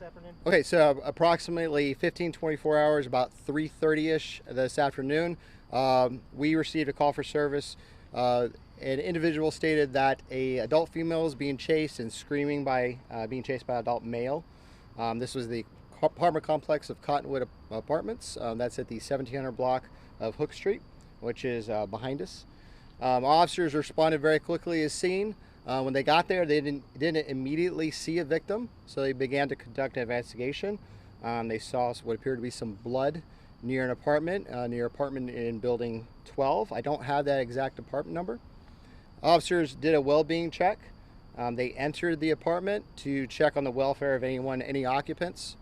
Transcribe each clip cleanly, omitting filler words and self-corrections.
this afternoon? Okay, so approximately 24 hours, about 3:30ish this afternoon, we received a call for service. An individual stated that a adult female is being chased and screaming being chased by an adult male. This was the apartment complex of Cottonwood Apartments. That's at the 1700 block of Hook Street, which is behind us. Officers responded very quickly as seen. When they got there, they didn't immediately see a victim, so they began to conduct an investigation. They saw what appeared to be some blood near an apartment, in building 12. I don't have that exact apartment number. Officers did a well-being check. They entered the apartment to check on the welfare of any occupants.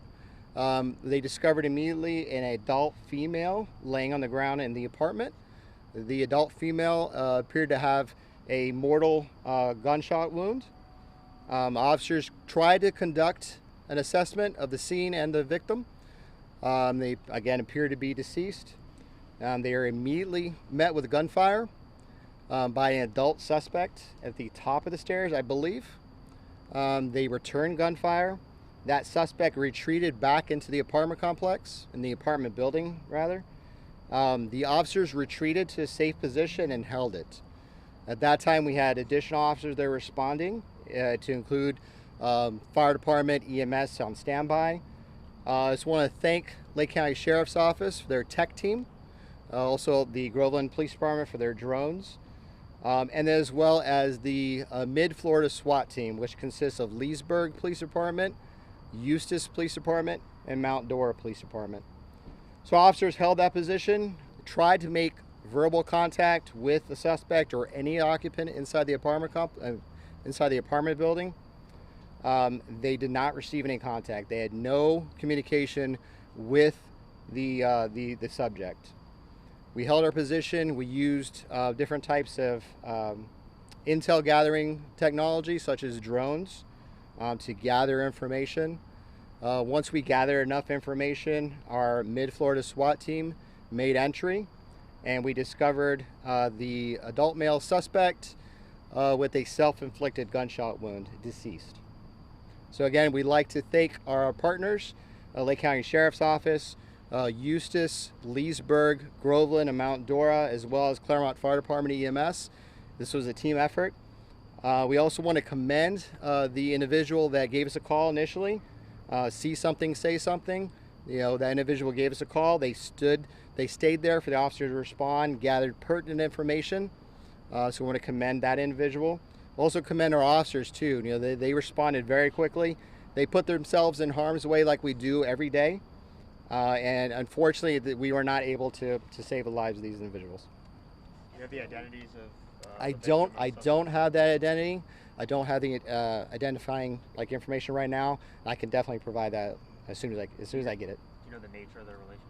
They discovered immediately an adult female laying on the ground in the apartment. The adult female appeared to have a mortal gunshot wound. Officers tried to conduct an assessment of the scene and the victim. They again appeared to be deceased. They are immediately met with gunfire by an adult suspect at the top of the stairs, I believe. They returned gunfire. That suspect retreated back into the apartment complex, in the apartment building rather. The officers retreated to a safe position and held it. At that time, we had additional officers there responding, to include fire department, EMS on standby. I just want to thank Lake County Sheriff's Office for their tech team, also the Clermont Police Department for their drones, and as well as the Mid-Florida SWAT team, which consists of Leesburg Police Department, Eustis Police Department, and Mount Dora Police Department. So officers held that position, tried to make verbal contact with the suspect or any occupant inside the apartment building. They did not receive any contact. They had no communication with the subject. We held our position. We used different types of intel gathering technology, such as drones, to gather information. Once we gathered enough information, our Mid-Florida SWAT team made entry, and we discovered the adult male suspect with a self-inflicted gunshot wound, deceased. So again, we'd like to thank our partners, Lake County Sheriff's Office, Eustis, Leesburg, Groveland, and Mount Dora, as well as Clermont Fire Department EMS. This was a team effort. We also want to commend the individual that gave us a call initially. See something, say something. You know, that individual gave us a call. They stayed there for the officers to respond, gathered pertinent information. So we want to commend that individual. Also commend our officers too. You know, they responded very quickly. They put themselves in harm's way like we do every day. And unfortunately, we were not able to save the lives of these individuals. Do you have the identities of? I don't have that identity. I don't have the identifying information right now. I can definitely provide that as soon as I get it. Do you know the nature of their relationship?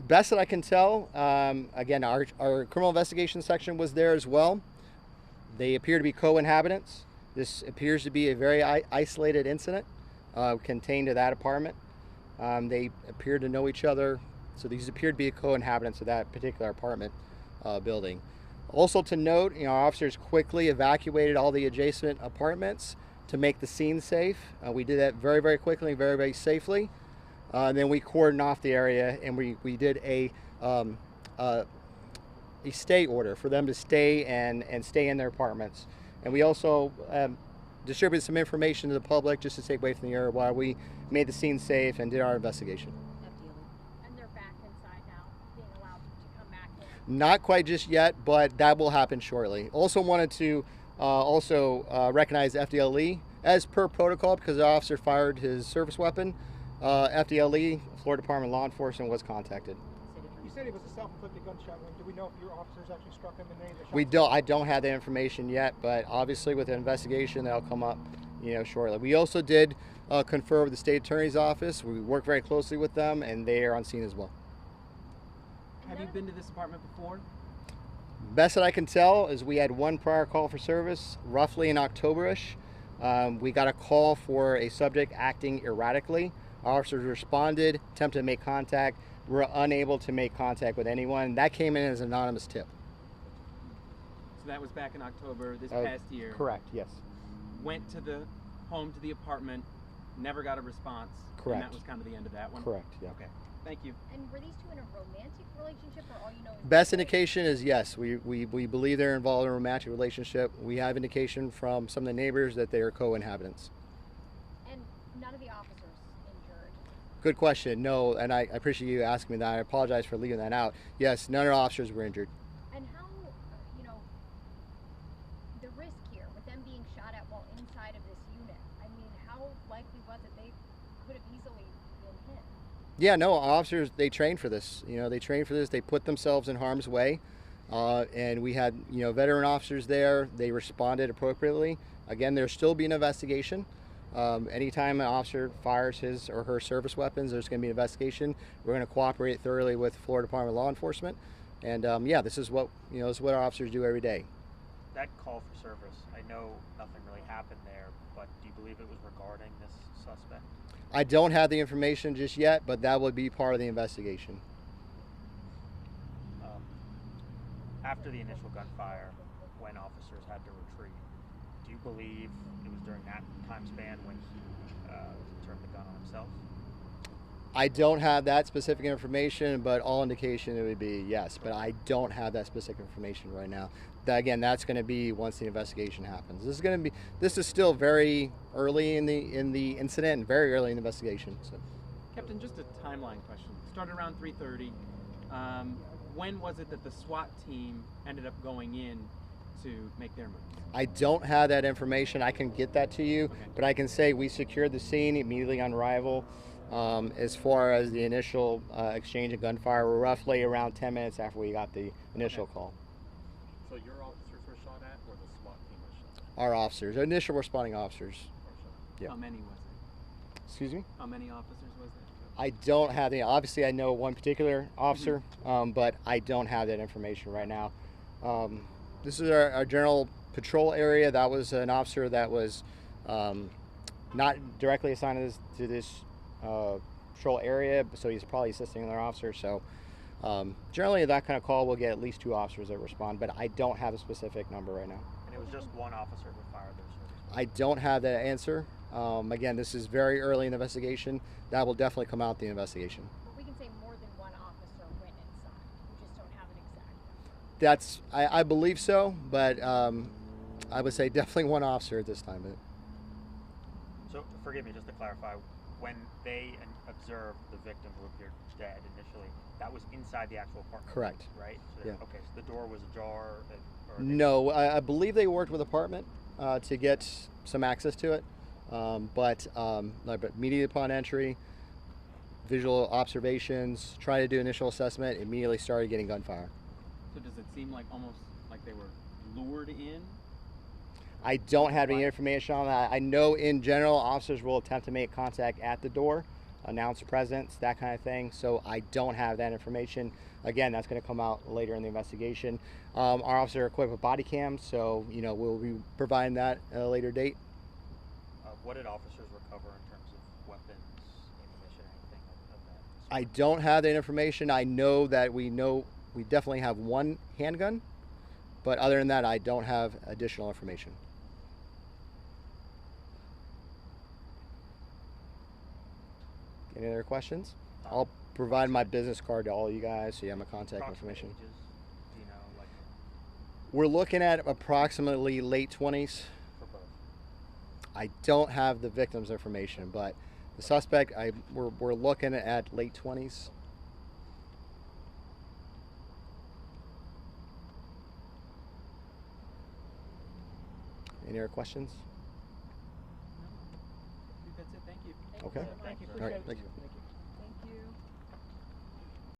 Best that I can tell, again, our criminal investigation section was there as well. They appear to be co-inhabitants. This appears to be a very isolated incident contained to that apartment. They appear to know each other, so these appear to be co-inhabitants of that particular apartment building. Also to note, our officers quickly evacuated all the adjacent apartments to make the scene safe. We did that very, very quickly, very, very safely. Then we cordoned off the area, and we did a stay order for them to stay and stay in their apartments. And we also distributed some information to the public just to take away from the area while we made the scene safe and did our investigation. And they're back inside now, being allowed to come back in? Not quite just yet, but that will happen shortly. Also wanted to recognize FDLE as per protocol, because the officer fired his service weapon. FDLE, Florida Department of Law Enforcement, was contacted. You said it was a self-inflicted gunshot wound. Do we know if your officers actually struck him in any of the shots? We don't. I don't have that information yet, but obviously with the investigation, that'll come up, shortly. We also did confer with the state attorney's office. We work very closely with them, and they are on scene as well. Have you been to this apartment before? Best that I can tell is we had one prior call for service, roughly in October-ish. We got a call for a subject acting erratically. Officers responded, attempted to make contact. We were unable to make contact with anyone. That came in as an anonymous tip. So that was back in October this past year. Correct, yes. Went to the home, to the apartment. never got a response. Correct. And that was kind of the end of that one? Correct, yeah. Okay, thank you. And were these two in a romantic relationship, or all you know is Best that they- indication is yes, we believe they're involved in a romantic relationship. We have indication from some of the neighbors that they are co-inhabitants. And none of the officers injured. Good question. No, and I appreciate you asking me that. I apologize for leaving that out. Yes, none of our officers were injured. And how, the risk here with them being shot at while inside of this unit, I mean, how likely was it they could have easily been hit? Yeah, no, officers, they train for this. They train for this. They put themselves in harm's way. And we had, veteran officers there. They responded appropriately. Again, there's still be an investigation. Anytime an officer fires his or her service weapons, there's going to be an investigation. We're going to cooperate thoroughly with the Florida Department of Law Enforcement. And yeah, this is what, this is what our officers do every day. That call for service, I know nothing really happened there, but do you believe it was regarding this suspect? I don't have the information just yet, but that would be part of the investigation. After the initial gunfire, when officers had to retreat, do you believe it was during that time span when he turned the gun on himself? I don't have that specific information, but all indication it would be yes. But I don't have that specific information right now. Again, that's going to be once the investigation happens. This is still very early in the incident and very early in the investigation. So. Captain, just a timeline question. Started around 3:30. When was it that the SWAT team ended up going in to make their move? I don't have that information. I can get that to you, Okay. but I can say we secured the scene immediately on arrival. As far as the initial exchange of gunfire, we're roughly around 10 minutes after we got the initial call. So your officers were shot at, or the SWAT team was shot Our officers, initial responding officers. at? Yeah. How many was it? Excuse me? How many officers was there? I don't have the. Obviously, I know one particular officer, but I don't have that information right now. This is our general patrol area. That was an officer that was not directly assigned to this patrol area, so he's probably assisting another officer. So generally, that kind of call will get at least 2 officers that respond, but I don't have a specific number right now. And it was just one officer who fired their service. I don't have that answer. Again, this is very early in the investigation. That will definitely come out in the investigation. We can say more than one officer went inside. We just don't have an exact number. That's I believe so, but I would say definitely one officer at this time. But So, forgive me, just to clarify, when they observed the victim who appeared dead initially, that was inside the actual apartment? Correct. Right? So Yeah. Okay, so the door was ajar? Or no, I believe they worked with the apartment to get some access to it, but immediately upon entry, visual observations, trying to do initial assessment, immediately started getting gunfire. So does it seem like almost like they were lured in? I don't have any information on that. I know in general, officers will attempt to make contact at the door, announce presence, that kind of thing. So I don't have that information. Again, that's going to come out later in the investigation. Our officers are equipped with body cams, so we'll be providing that at a later date. What did officers recover in terms of weapons, ammunition, anything of that? I don't have that information. I know that we definitely have one handgun, but other than that, I don't have additional information. Any other questions? I'll provide my business card to all you guys so you have my contact Approximate information. ages, do you know, like, We're looking at approximately late 20s. for both? I don't have the victim's information, but the suspect, we're looking at late 20s. Any other questions? No. I think that's it. Thank you. Okay. so much. Thank you. All right, Appreciate it. thank you. Thank you.